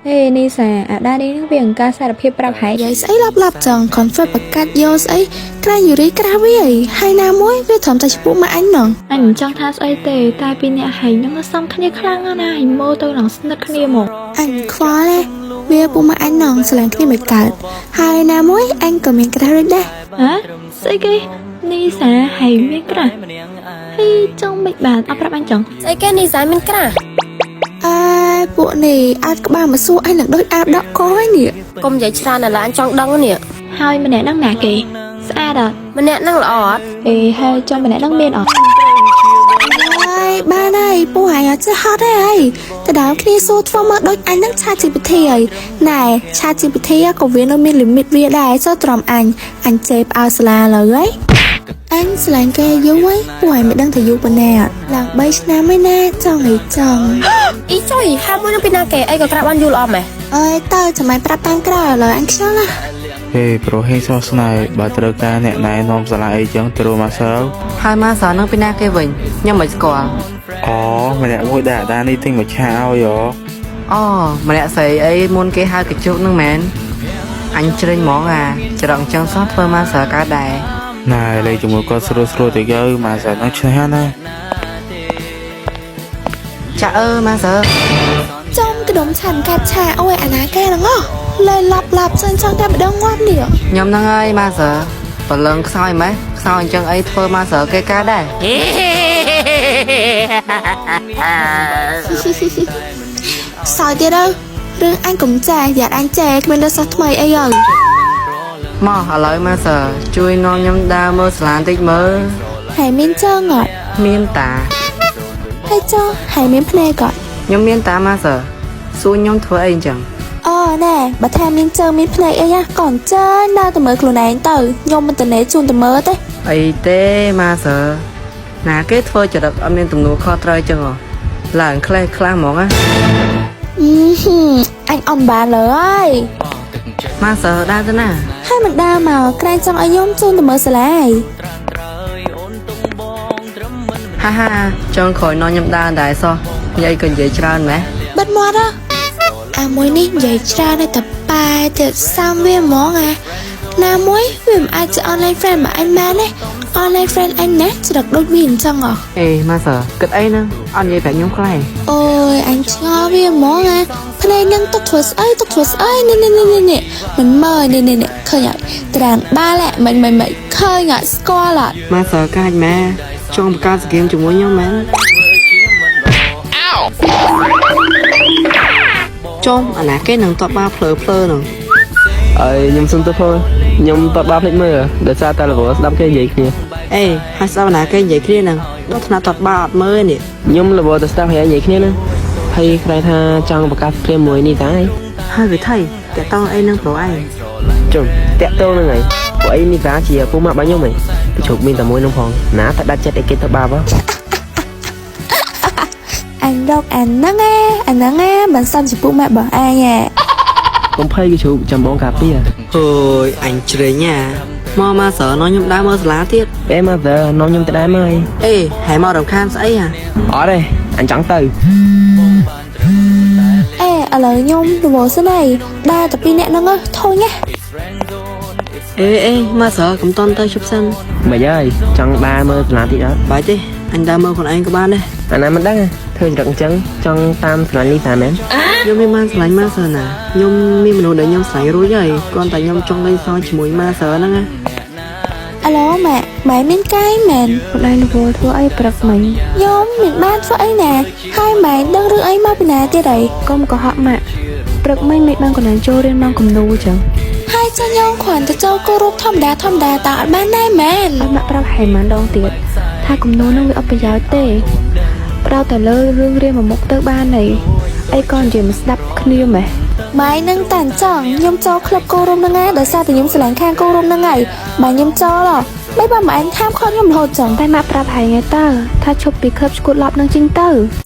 Ê, Nisa, ở đây đi nước biển ca sa phiệp prap hải. Vậy sẽ lắp chẳng còn phải bật cắt vô sẽ cái gì đấy cái với hai nam mối với thầm tay chụp mà anh nè Anh trong thang xoay tề tai pin nhẹ hành nó xong khăn khăn á na hình mô tôi lòng sinh khăn nhẹ một anh khó đấy vì bố mà anh nè sẽ làm cái mệt cả hai nam mối anh cầm miếng cái đấy đấy hả sao cái Nisa hành biết cả hay trong mịch bản áp prap anh chẳng Sao cái Nisa mình cả à bộ này anh các bạn mà xua anh là đôi áp đó có ấy nè Công giải ra là anh trong đăng nè hai mình nè đang nà kì xa đợt Mình nè năng là ọt ê hai cho mình nè đang biên ở ba này bố hải ở chơi hot đấyแต่ดาวคลีสูตรฟอร์มโดยอันนั่งชาจิปิเทียไหนชาจิปิเทียก็เวียนมีลิมิตเวียได้เจ้าตรอมอันเจ็บเอาสลาเลยanhสลายแกยุ่ยบวยไม่ดังทะยุปนแน่หลังใบชนะไม่แน่จังไงจัง Ý trời, hai mươi năm bên nào kể ai có cả bạn du lòm mày เอ้ยเตอร์จะไม่ปรับตั้งกระเลยอันเชื่อละ ប្រុសហេសោះស្នៃបើត្រូវការអ្នកណែនាំសាលាអីចឹងត្រូវមកសើ ហើយមកសើនឹងពីណាគេវិញខ្ញុំមិនស្គាល់ អូម្នាក់មួយដែលអាដានេះទិញមកឆាឲ្យអូម្នាក់ស្រីអីមុនគេហៅកញ្ចុកនឹងមែនអញជ្រេញហ្មងអាច្រងចឹងសោះធ្វើមកសើកើតដែរ ណែលេជាមួយគាត់ស្រួលទៅយើមកសើនឹងឆ្នេះណា ចាក់មកសើ trong cái đống chản cát trà ôi anh á ke nó lời lặp chân trong cái đông ngoan nè ខ្ញុំហ្នឹងហើយមកសើប្រឡឹងខ្សោយម៉េះខ្សោយអញ្ចឹងអីធ្វើមកសើគេកើតដែរ soi tiệt đâu riêng anh cũng trẻ dạ anh trẻ mình đã sao mày ấy rồi មកឥឡូវមកសើជួយនាំខ្ញុំដើរមើលសាលាបន្តិចមើល hãy miên trơ ngọt មានតា hay cho hãy miên phê gọi ខ្ញុំមានតាមកសើសួរខ្ញុំធ្វើអីអញ្ចឹង nè bà tham miên trơ miên phê ấy á còn chơi đau từ mớiខ្លួនឯងទៅខ្ញុំមិនទៅណែជូនទៅមើលទេ អីទេមកសើណាគេធ្វើចរិតអត់មានទំនួលខុសត្រូវអញ្ចឹងឡើងខ្លះខ្លះហ្មងណា anh on bà lời មកសើដើរទៅណា hai mình đau mà cái trong ấy nhóm chôn từ mới sẽ lại ហាហាចង់ក្រោយនំខ្ញុំដើរដែរសោះយាយក៏និយាយច្រើនម៉េះ bất mót á mối ní vậy cha đây tập bài thì sang viên món na muối vì ai chỉ online friend mà anh bán đấy online friend anh nè chỉ được đôi biển chăng à អេមកសើគិតអីហ្នឹងអត់និយាយប្រាប់ខ្ញុំខ្លះ ôi anh cho viên món play nâng tóc thuốc ơi nè mình mời nè khơi nhảy đàn ba lẹ mình khơi nhảy score lại មកសើកាច់ម៉ែចង់បង្កើតសហ្គេមជាមួយខ្ញុំមែនចុំអាណាគេនឹងតបបាភ្លើហ្នឹង ខ្ញុំសុំទៅផងខ្ញុំតបបាភ្លេចមើលដោយសារតែល្ងស្ដាប់គេនិយាយគ្នា អេហើយស្ដាប់អាណាគេនិយាយគ្នាហ្នឹងដល់ថ្នាក់តបបាអត់មើលនេះ ខ្ញុំល្ងទៅស្ដាប់ហើយនិយាយគ្នាហ្នឹងហើយខ្លាចថាចង់បង្កើតព្រាមមួយនេះតាឯង ហើយវាថៃតែតោះអីនឹងប្រុសឯង ជុំតាក់តងហ្នឹងឯងពួកអីនេះតាជាពូម៉ាក់របស់ខ្ញុំឯងពីជុំមានតែមួយហ្នឹងផងណាតែដាច់ចិត្តឲ្យគេទៅបាប anh đọc anh nắng nghe mình xăm chỉ phụ mẹ bảo ai nha កុំភ័យគេជុំចាំបងការពារ អើយអញជ្រេញណាមកសើនាំខ្ញុំដើរមើលសាលាទៀត ពេលមកទៅនាំខ្ញុំទៅដែរមើល អេហើយមករំខានស្អីហ่ะ អត់ទេអញចង់ទៅ ở lời nhung đồ thế này đa tập đi nè nó ngơ thôi nhá អេមកសើកុំតន់ទៅជប់សិន មិនហើយចង់ដើរមើលសាលាទៀតអត់ បាយទេអញដើរមើលខ្លួនឯងក៏បានដែរ អាណាមិនដឹងធ្វើចរិតអញ្ចឹងចង់តាមសាលានេះតាមែន ខ្ញុំមានបានឆ្លាញ់មកសើណាខ្ញុំមានមនុស្សដែលខ្ញុំស្រឡាញ់រួចហើយគ្រាន់តែខ្ញុំចង់លេងសើចជាមួយមកសើហ្នឹងណា alo mẹ mày miếng cái mền ម្ដាយលោកធ្វើអីព្រឹកមិញ nhóm miền banធ្វើអីណាហើយម៉ែដឹងរឿងអីមកពីណាទៀតអី កុំកុហកម៉ាក់ព្រឹកមិញមិនបានកន្លែងចូលរៀនមកគំនូចឹង ហើយចាញងគ្រាន់តែចូលគោរពធម្មតាតើអត់បានដែរមែន អត់ម៉ាក់ប្រាប់ហែមិនដងទៀតថាគំនូនឹងវាអត់ប្រយោជន៍ទេផ្ដោតតែលើរឿងរៀនមួយមុខទៅបានហើយអីក៏និយាយមិនស្ដាប់គ្នាម៉េះ ម៉ែនឹងតាន់ចង់ខ្ញុំចូលក្លឹបគោរពហ្នឹងឯងដោយសារតែខ្ញុំស្រឡាញ់ខាងគោរពហ្នឹងឯងម៉ែខ្ញុំចូលមិនបើម៉ែហាមខត់ខ្ញុំរហូតចឹង តែម៉ាក់ប្រាប់ហែងឯតើថាឈប់ពីក្លឹបឈួតឡប់នឹងជីងទៅ